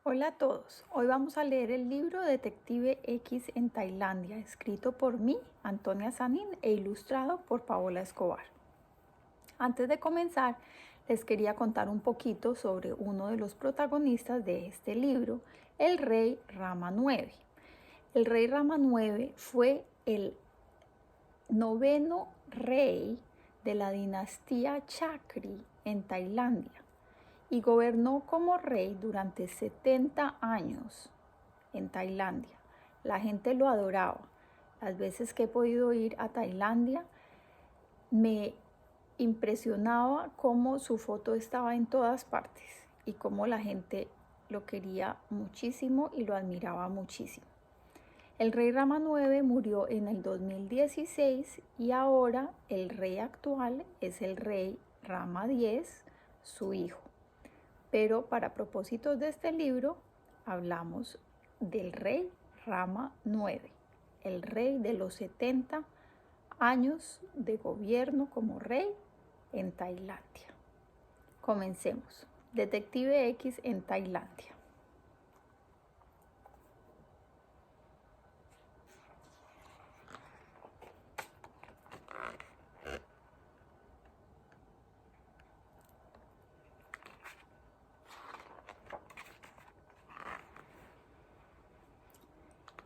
Hola a todos, hoy vamos a leer el libro Detective X en Tailandia, escrito por mí, Antonia Sanín, e ilustrado por Paola Escobar. Antes de comenzar, les quería contar un poquito sobre uno de los protagonistas de este libro, el rey Rama IX. El rey Rama IX fue el noveno rey de la dinastía Chakri en Tailandia y gobernó como rey durante 70 años en Tailandia. La gente lo adoraba. Las veces que he podido ir a Tailandia me impresionaba cómo su foto estaba en todas partes y cómo la gente lo quería muchísimo y lo admiraba muchísimo. El rey Rama IX murió en el 2016 y ahora el rey actual es el rey Rama X, su hijo. Pero para propósitos de este libro hablamos del rey Rama IX, el rey de los 70 años de gobierno como rey en Tailandia. Comencemos. Detective X en Tailandia.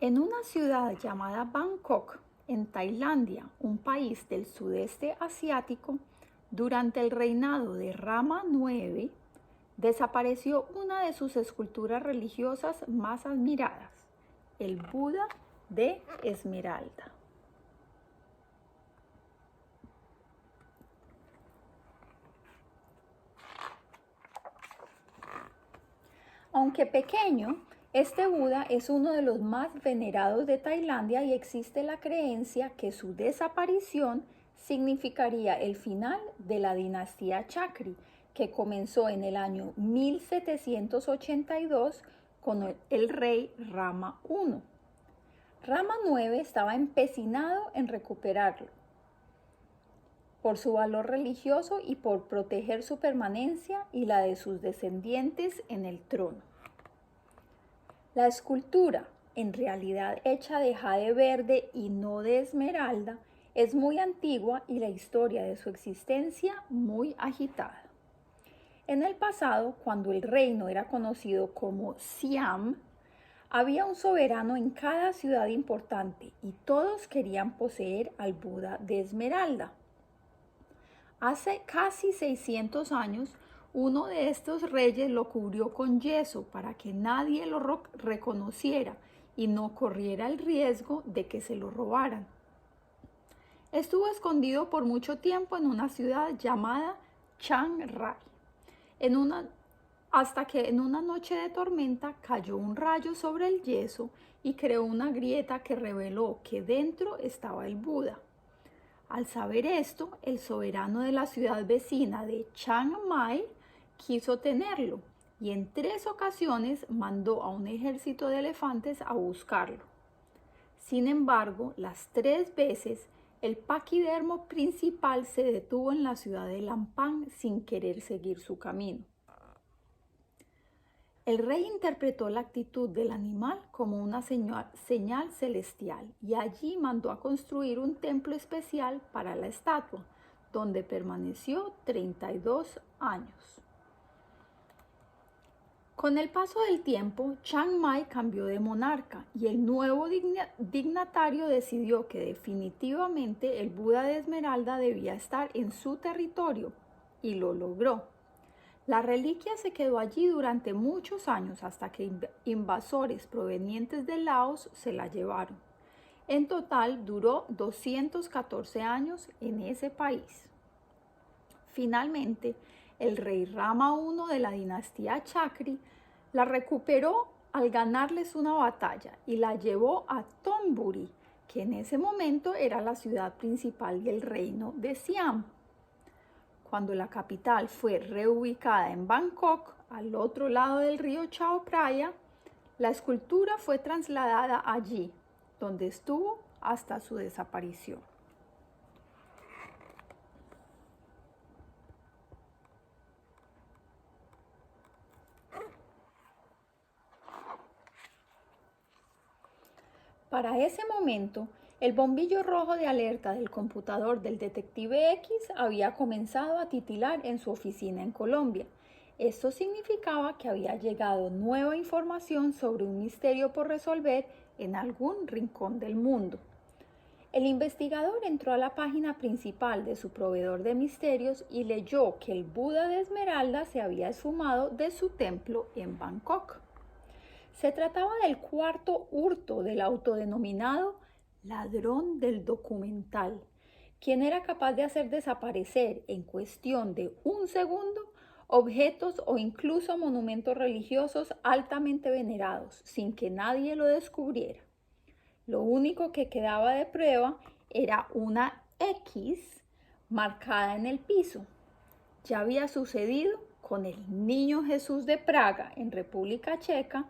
En una ciudad llamada Bangkok, en Tailandia, un país del sudeste asiático, durante el reinado de Rama IX, desapareció una de sus esculturas religiosas más admiradas, el Buda de Esmeralda. Aunque pequeño, este Buda es uno de los más venerados de Tailandia y existe la creencia que su desaparición significaría el final de la dinastía Chakri, que comenzó en el año 1782 con el rey Rama I. Rama IX estaba empecinado en recuperarlo por su valor religioso y por proteger su permanencia y la de sus descendientes en el trono. La escultura, en realidad hecha de jade verde y no de esmeralda, es muy antigua y la historia de su existencia muy agitada. En el pasado, cuando el reino era conocido como Siam, había un soberano en cada ciudad importante y todos querían poseer al Buda de Esmeralda. Hace casi 600 años, uno de estos reyes lo cubrió con yeso para que nadie lo reconociera y no corriera el riesgo de que se lo robaran. Estuvo escondido por mucho tiempo en una ciudad llamada Chiang Rai, hasta que en una noche de tormenta cayó un rayo sobre el yeso y creó una grieta que reveló que dentro estaba el Buda. Al saber esto, el soberano de la ciudad vecina de Chiang Mai quiso tenerlo y en 3 ocasiones mandó a un ejército de elefantes a buscarlo. Sin embargo, las 3 veces el paquidermo principal se detuvo en la ciudad de Lampang sin querer seguir su camino. El rey interpretó la actitud del animal como una señal celestial y allí mandó a construir un templo especial para la estatua, donde permaneció 32 años. Con el paso del tiempo, Chiang Mai cambió de monarca y el nuevo dignatario decidió que definitivamente el Buda de Esmeralda debía estar en su territorio y lo logró. La reliquia se quedó allí durante muchos años hasta que invasores provenientes de Laos se la llevaron. En total duró 214 años en ese país. Finalmente, el rey Rama I de la dinastía Chakri la recuperó al ganarles una batalla y la llevó a Thonburi, que en ese momento era la ciudad principal del reino de Siam. Cuando la capital fue reubicada en Bangkok, al otro lado del río Chao Phraya, la escultura fue trasladada allí, donde estuvo hasta su desaparición. Para ese momento, el bombillo rojo de alerta del computador del detective X había comenzado a titilar en su oficina en Colombia. Esto significaba que había llegado nueva información sobre un misterio por resolver en algún rincón del mundo. El investigador entró a la página principal de su proveedor de misterios y leyó que el Buda de Esmeralda se había esfumado de su templo en Bangkok. Se trataba del cuarto hurto del autodenominado ladrón del documental, quien era capaz de hacer desaparecer en cuestión de un segundo objetos o incluso monumentos religiosos altamente venerados, sin que nadie lo descubriera. Lo único que quedaba de prueba era una X marcada en el piso. Ya había sucedido con el Niño Jesús de Praga en República Checa,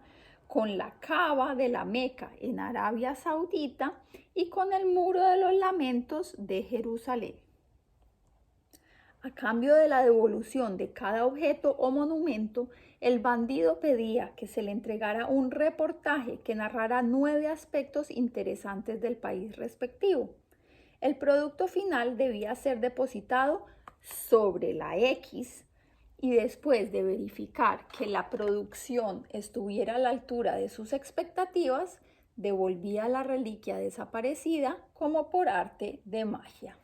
con la Cava de la Meca en Arabia Saudita y con el Muro de los Lamentos de Jerusalén. A cambio de la devolución de cada objeto o monumento, el bandido pedía que se le entregara un reportaje que narrara 9 aspectos interesantes del país respectivo. El producto final debía ser depositado sobre la X y después de verificar que la producción estuviera a la altura de sus expectativas, devolvía la reliquia desaparecida como por arte de magia.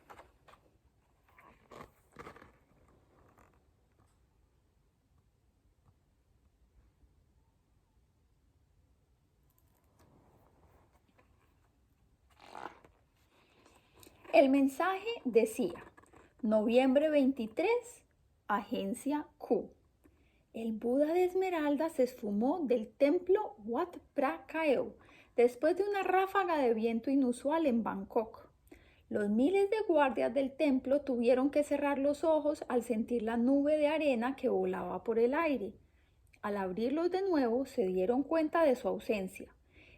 El mensaje decía: noviembre 23, Agencia Q. El Buda de Esmeralda se esfumó del templo Wat Phra Kaeo después de una ráfaga de viento inusual en Bangkok. Los miles de guardias del templo tuvieron que cerrar los ojos al sentir la nube de arena que volaba por el aire. Al abrirlos de nuevo, se dieron cuenta de su ausencia.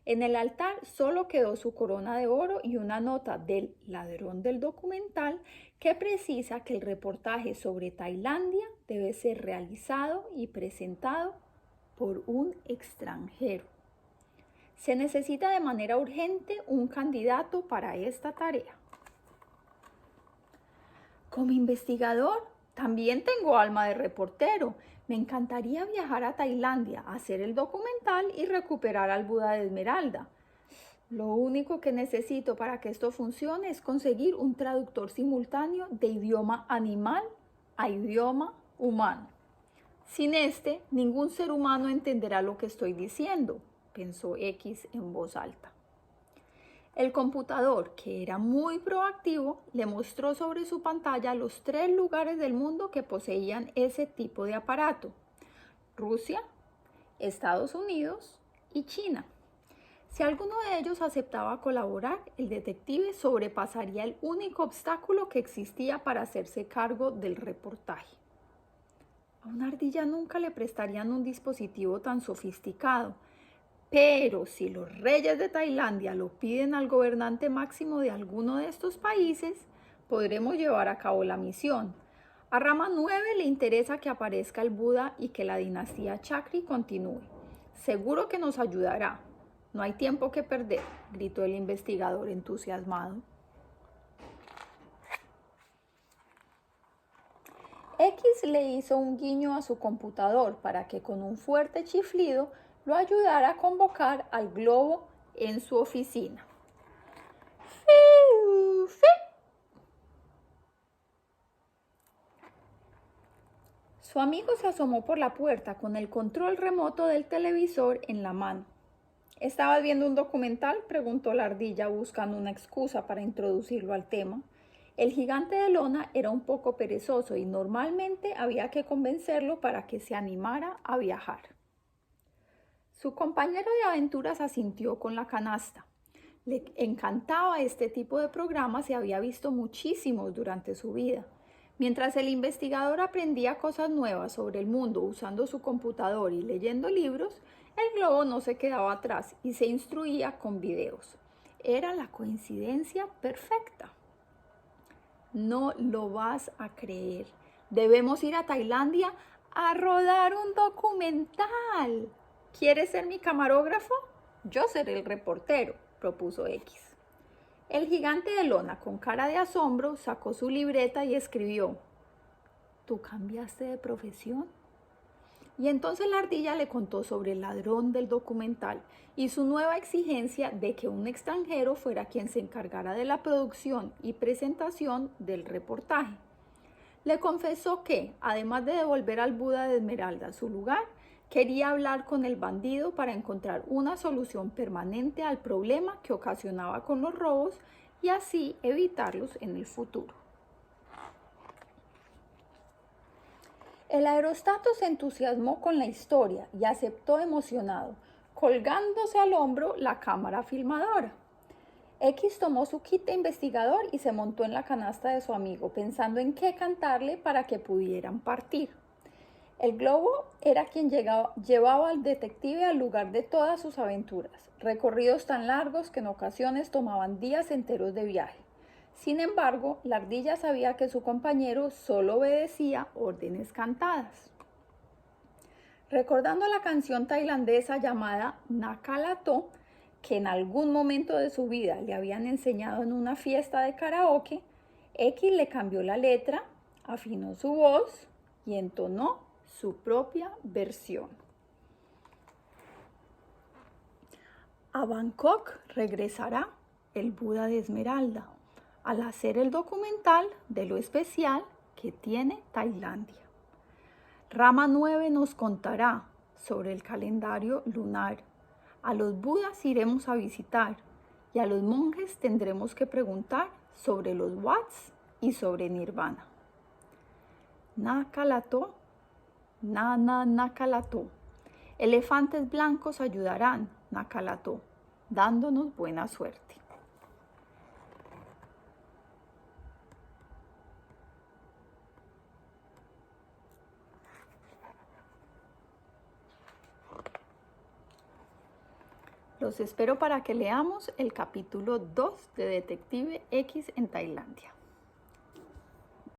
En el altar solo quedó su corona de oro y una nota del ladrón del documental que precisa que el reportaje sobre Tailandia debe ser realizado y presentado por un extranjero. Se necesita de manera urgente un candidato para esta tarea. Como investigador, también tengo alma de reportero. Me encantaría viajar a Tailandia, hacer el documental y recuperar al Buda de Esmeralda. Lo único que necesito para que esto funcione es conseguir un traductor simultáneo de idioma animal a idioma humano. Sin este, ningún ser humano entenderá lo que estoy diciendo, pensó X en voz alta. El computador, que era muy proactivo, le mostró sobre su pantalla los 3 lugares del mundo que poseían ese tipo de aparato: Rusia, Estados Unidos y China. Si alguno de ellos aceptaba colaborar, el detective sobrepasaría el único obstáculo que existía para hacerse cargo del reportaje. A una ardilla nunca le prestarían un dispositivo tan sofisticado, pero si los reyes de Tailandia lo piden al gobernante máximo de alguno de estos países, podremos llevar a cabo la misión. A Rama 9 le interesa que aparezca el Buda y que la dinastía Chakri continúe. Seguro que nos ayudará. No hay tiempo que perder, gritó el investigador entusiasmado. X le hizo un guiño a su computador para que con un fuerte chiflido lo ayudara a convocar al globo en su oficina. ¡Fiu, fiu! Su amigo se asomó por la puerta con el control remoto del televisor en la mano. ¿Estabas viendo un documental?, preguntó la ardilla buscando una excusa para introducirlo al tema. El gigante de lona era un poco perezoso y normalmente había que convencerlo para que se animara a viajar. Su compañero de aventuras asintió con la canasta. Le encantaba este tipo de programas y había visto muchísimos durante su vida. Mientras el investigador aprendía cosas nuevas sobre el mundo usando su computador y leyendo libros, el globo no se quedaba atrás y se instruía con videos. Era la coincidencia perfecta. No lo vas a creer. Debemos ir a Tailandia a rodar un documental. ¿Quieres ser mi camarógrafo? Yo seré el reportero. propuso X. El gigante de lona, con cara de asombro, sacó su libreta y escribió: ¿tú cambiaste de profesión? Y entonces la ardilla le contó sobre el ladrón del documental y su nueva exigencia de que un extranjero fuera quien se encargara de la producción y presentación del reportaje. Le confesó que, además de devolver al Buda de Esmeralda a su lugar, quería hablar con el bandido para encontrar una solución permanente al problema que ocasionaba con los robos y así evitarlos en el futuro. El aerostato se entusiasmó con la historia y aceptó emocionado, colgándose al hombro la cámara filmadora. X tomó su kit de investigador y se montó en la canasta de su amigo, pensando en qué cantarle para que pudieran partir. El globo era quien llevaba al detective al lugar de todas sus aventuras, recorridos tan largos que en ocasiones tomaban días enteros de viaje. Sin embargo, la ardilla sabía que su compañero solo obedecía órdenes cantadas. Recordando la canción tailandesa llamada Nakalato, que en algún momento de su vida le habían enseñado en una fiesta de karaoke, X le cambió la letra, afinó su voz y entonó su propia versión. A Bangkok regresará el Buda de Esmeralda al hacer el documental de lo especial que tiene Tailandia. Rama 9 nos contará sobre el calendario lunar. A los Budas iremos a visitar y a los monjes tendremos que preguntar sobre los Watts y sobre Nirvana. Nakalato, Nakalato. Elefantes blancos ayudarán, Nakalato, dándonos buena suerte. Los espero para que leamos el capítulo 2 de Detective X en Tailandia.